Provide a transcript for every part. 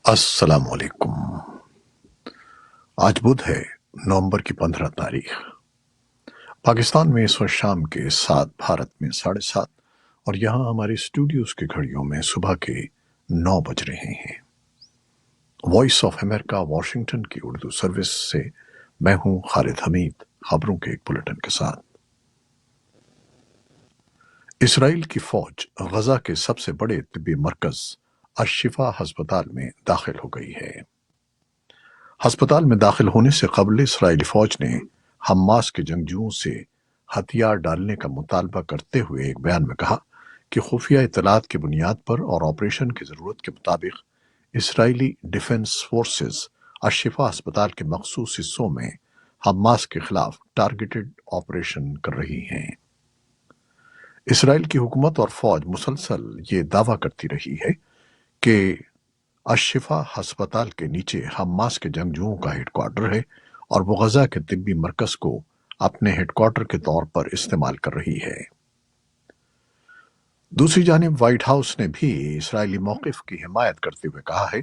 السلام علیکم۔ آج بدھ ہے، نومبر کی 15 تاریخ۔ پاکستان میں اس وقت شام کے 7، بھارت میں 7:30، اور یہاں ہمارے اسٹوڈیوز کی گھڑیوں میں صبح کے 9 بج رہے ہیں۔ وائس آف امریکہ واشنگٹن کی اردو سروس سے میں ہوں خالد حمید، خبروں کے ایک بلٹن کے ساتھ۔ اسرائیل کی فوج غزہ کے سب سے بڑے طبی مرکز الشفا ہسپتال میں داخل ہو گئی ہے۔ ہسپتال میں داخل ہونے سے قبل اسرائیلی فوج نے حماس کے جنگجوؤں سے ہتھیار ڈالنے کا مطالبہ کرتے ہوئے ایک بیان میں کہا کہ خفیہ اطلاعات کی بنیاد پر اور آپریشن کی ضرورت کے مطابق اسرائیلی ڈیفنس فورسز الشفا ہسپتال کے مخصوص حصوں میں حماس کے خلاف ٹارگیٹڈ آپریشن کر رہی ہیں۔ اسرائیل کی حکومت اور فوج مسلسل یہ دعویٰ کرتی رہی ہے کہ الشفا ہسپتال کے نیچے حماس کے جنگجوؤں کا ہیڈ کوارٹر ہے اور وہ غزہ کے طبی مرکز کو اپنے ہیڈ کوارٹر کے طور پر استعمال کر رہی ہے۔ دوسری جانب وائٹ ہاؤس نے بھی اسرائیلی موقف کی حمایت کرتے ہوئے کہا ہے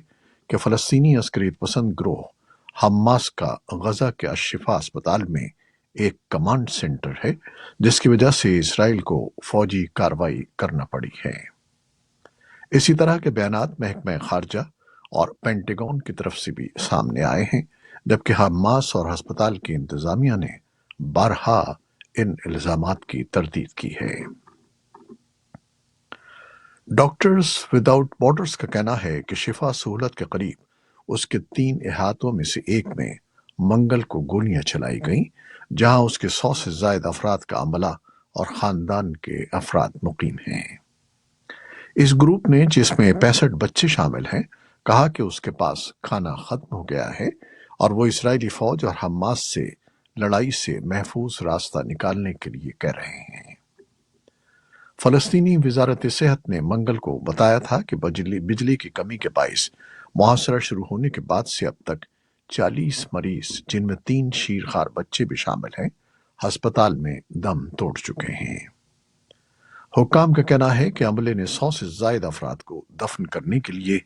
کہ فلسطینی عسکریت پسند گروہ حماس کا غزہ کے الشفا ہسپتال میں ایک کمانڈ سینٹر ہے، جس کی وجہ سے اسرائیل کو فوجی کارروائی کرنا پڑی ہے۔ اسی طرح کے بیانات محکمہ خارجہ اور پینٹاگون کی طرف سے بھی سامنے آئے ہیں، جبکہ حماس اور ہسپتال کی انتظامیہ نے بارہا ان الزامات کی تردید کی ہے۔ ڈاکٹرز وداؤٹ بارڈرز کا کہنا ہے کہ شفا سہولت کے قریب اس کے 3 احاطوں میں سے ایک میں منگل کو گولیاں چلائی گئیں، جہاں اس کے 100 سے زائد افراد کا عملہ اور خاندان کے افراد مقیم ہیں۔ اس گروپ نے، جس میں 65 بچے شامل ہیں، کہا کہ اس کے پاس کھانا ختم ہو گیا ہے اور وہ اسرائیلی فوج اور حماس سے لڑائی سے محفوظ راستہ نکالنے کے لیے کہہ رہے ہیں۔ فلسطینی وزارت صحت نے منگل کو بتایا تھا کہ بجلی کی کمی کے باعث محاصرہ شروع ہونے کے بعد سے اب تک 40 مریض، جن میں 3 شیرخوار بچے بھی شامل ہیں، ہسپتال میں دم توڑ چکے ہیں۔ حکام کا کہنا ہے کہ عملے نے 100 سے زائد افراد کو دفن کرنے کے لیے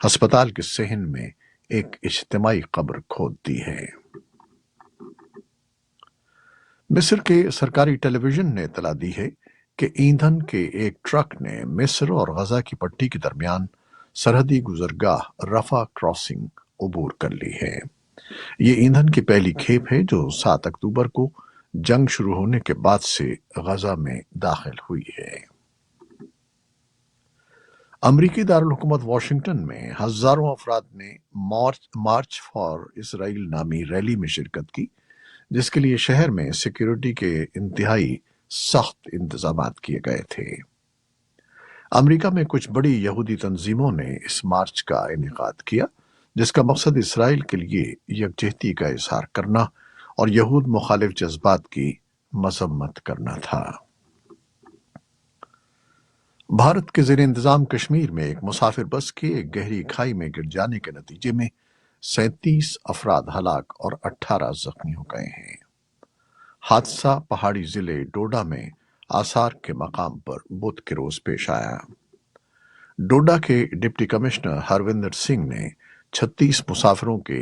ہسپتال کے صحن میں ایک اجتماعی قبر کھود دی ہے۔ مصر کے سرکاری ٹیلی ویژن نے اطلاع دی ہے کہ ایندھن کے ایک ٹرک نے مصر اور غزہ کی پٹی کے درمیان سرحدی گزرگاہ رفح کراسنگ عبور کر لی ہے۔ یہ ایندھن کی پہلی کھیپ ہے جو 7 اکتوبر کو جنگ شروع ہونے کے بعد سے غزہ میں داخل ہوئی ہے۔ امریکی دارالحکومت واشنگٹن میں ہزاروں افراد نے مارچ فار اسرائیل نامی ریلی میں شرکت کی، جس کے لیے شہر میں سیکیورٹی کے انتہائی سخت انتظامات کیے گئے تھے۔ امریکہ میں کچھ بڑی یہودی تنظیموں نے اس مارچ کا انعقاد کیا، جس کا مقصد اسرائیل کے لیے یکجہتی کا اظہار کرنا اور یہود مخالف جذبات کی مذمت کرنا تھا۔ بھارت کے زیر انتظام کشمیر میں ایک مسافر بس کے ایک گہری کھائی میں گر جانے کے نتیجے میں 37 افراد ہلاک اور 18 زخمی ہو گئے ہیں۔ حادثہ پہاڑی ضلع ڈوڈا میں آثار کے مقام پر بدھ کے روز پیش آیا۔ ڈوڈا کے ڈپٹی کمشنر ہروندر سنگھ نے 36 مسافروں کے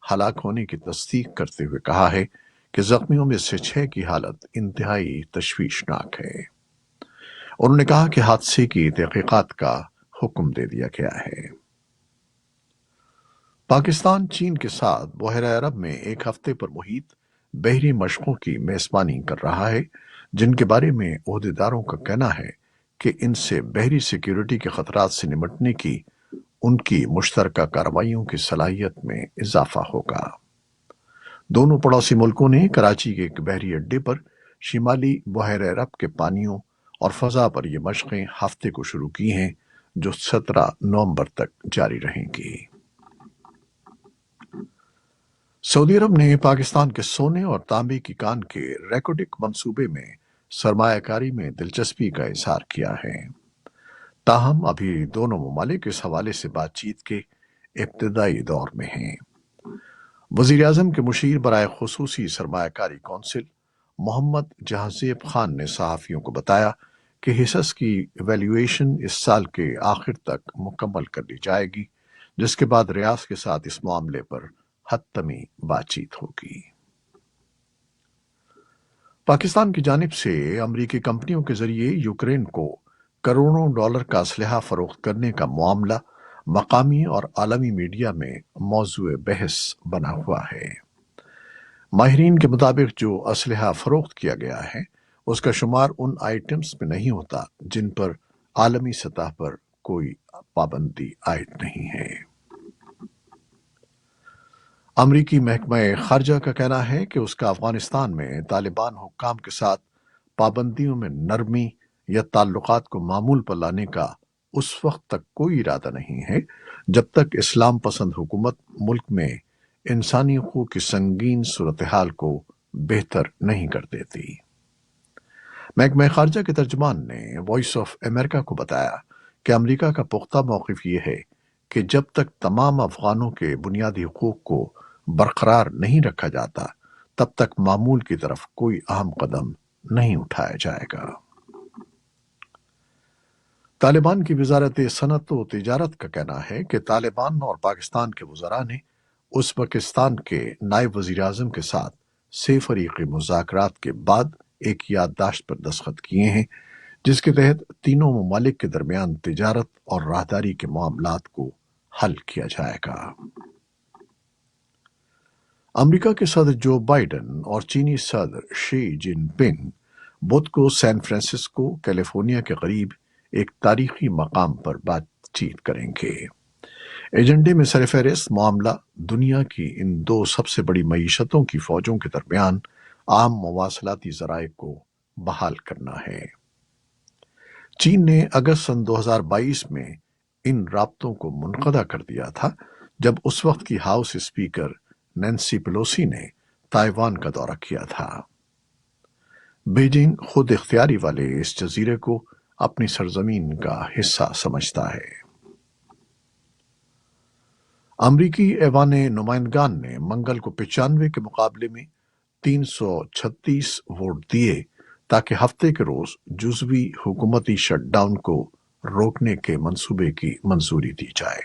ہلاک ہونے کی تصدیق کرتے ہوئے کہا ہے کہ زخمیوں میں سے 6 کی حالت انتہائی تشویشناک ہے۔ انہوں نے کہا کہ حادثے کی تحقیقات کا حکم دے دیا گیا ہے۔ پاکستان چین کے ساتھ بحیرہ عرب میں ایک ہفتے پر محیط بحری مشقوں کی میزبانی کر رہا ہے، جن کے بارے میں عہدیداروں کا کہنا ہے کہ ان سے بحری سیکیورٹی کے خطرات سے نمٹنے کی ان کی مشترکہ کارروائیوں کی صلاحیت میں اضافہ ہوگا۔ دونوں پڑوسی ملکوں نے کراچی کے ایک بحری اڈے پر شمالی بحیرہ عرب کے پانیوں اور فضا پر یہ مشقیں ہفتے کو شروع کی ہیں، جو 17 نومبر تک جاری رہیں گی۔ سعودی عرب نے پاکستان کے سونے اور تانبے کی کان کے ریکوڈک منصوبے میں سرمایہ کاری میں دلچسپی کا اظہار کیا ہے۔ تاہم ابھی دونوں ممالک اس حوالے سے بات چیت کے ابتدائی دور میں ہیں۔ وزیر اعظم کے مشیر برائے خصوصی سرمایہ کاری کونسل محمد جہازیب خان نے صحافیوں کو بتایا کہ حصص کی ایویلیویشن اس سال کے آخر تک مکمل کر لی جائے گی، جس کے بعد ریاض کے ساتھ اس معاملے پر حتمی بات چیت ہوگی۔ پاکستان کی جانب سے امریکی کمپنیوں کے ذریعے یوکرین کو کروڑوں ڈالر کا اسلحہ فروخت کرنے کا معاملہ مقامی اور عالمی میڈیا میں موضوع بحث بنا ہوا ہے۔ ماہرین کے مطابق جو اسلحہ فروخت کیا گیا ہے اس کا شمار ان آئٹمز میں نہیں ہوتا جن پر عالمی سطح پر کوئی پابندی عائد نہیں ہے۔ امریکی محکمہ خارجہ کا کہنا ہے کہ اس کا افغانستان میں طالبان حکام کے ساتھ پابندیوں میں نرمی یا تعلقات کو معمول پر لانے کا اس وقت تک کوئی ارادہ نہیں ہے جب تک اسلام پسند حکومت ملک میں انسانی حقوق کی سنگین صورتحال کو بہتر نہیں کر دیتی۔ محکمہ خارجہ کے ترجمان نے وائس آف امریکہ کو بتایا کہ امریکہ کا پختہ موقف یہ ہے کہ جب تک تمام افغانوں کے بنیادی حقوق کو برقرار نہیں رکھا جاتا تب تک معمول کی طرف کوئی اہم قدم نہیں اٹھایا جائے گا۔ طالبان کی وزارت صنعت و تجارت کا کہنا ہے کہ طالبان اور پاکستان کے وزراء نے ازبکستان کے نائب وزیر اعظم کے ساتھ 6 فریقی مذاکرات کے بعد ایک یادداشت پر دستخط کیے ہیں جس کے تحت تینوں ممالک کے درمیان تجارت اور راہداری کے معاملات کو حل کیا جائے گا۔ امریکہ کے صدر جو بائیڈن اور چینی صدر شی جن پنگ بدھ کو سین فرانسسکو کیلیفورنیا کے قریب ایک تاریخی مقام پر بات چیت کریں گے۔ ایجنڈے میں سرفہرست معاملہ دنیا کی ان دو سب سے بڑی معیشتوں کی فوجوں کے درمیان عام مواصلاتی ذرائع کو بحال کرنا ہے۔ چین نے اگست سن 2022 میں ان رابطوں کو منقطع کر دیا تھا جب اس وقت کی ہاؤس اسپیکر نینسی پیلوسی نے تائیوان کا دورہ کیا تھا۔ بیجنگ خود اختیاری والے اس جزیرے کو اپنی سرزمین کا حصہ سمجھتا ہے۔ امریکی ایوان نمائندگان نے منگل کو 95 کے مقابلے میں 336 ووٹ دیے تاکہ ہفتے کے روز جزوی حکومتی شٹ ڈاؤن کو روکنے کے منصوبے کی منظوری دی جائے،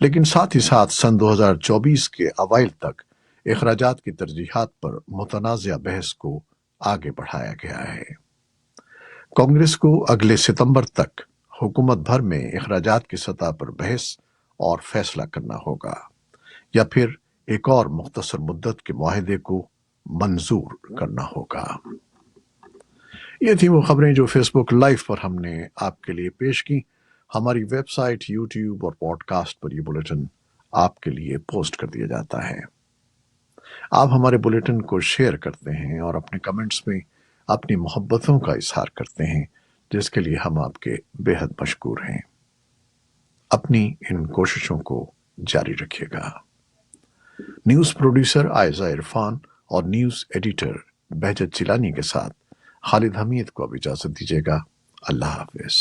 لیکن ساتھ ہی ساتھ سن 2024 کے اوائل تک اخراجات کی ترجیحات پر متنازع بحث کو آگے بڑھایا گیا ہے۔ کانگریس کو اگلے ستمبر تک حکومت بھر میں اخراجات کی سطح پر بحث اور فیصلہ کرنا ہوگا یا پھر ایک اور مختصر مدت کے معاہدے کو منظور کرنا ہوگا۔ یہ تھی وہ خبریں جو فیس بک لائیو پر ہم نے آپ کے لیے پیش کی۔ ہماری ویب سائٹ، یوٹیوب اور پوڈ کاسٹ پر یہ بلیٹن آپ کے لیے پوسٹ کر دیا جاتا ہے۔ آپ ہمارے بلیٹن کو شیئر کرتے ہیں اور اپنے کمنٹس میں اپنی محبتوں کا اظہار کرتے ہیں، جس کے لیے ہم آپ کے بے حد مشکور ہیں۔ اپنی ان کوششوں کو جاری رکھیے گا۔ نیوز پروڈیوسر عائزہ عرفان اور نیوز ایڈیٹر بہجت جیلانی کے ساتھ خالد حمید کو اب اجازت دیجیے گا۔ اللہ حافظ۔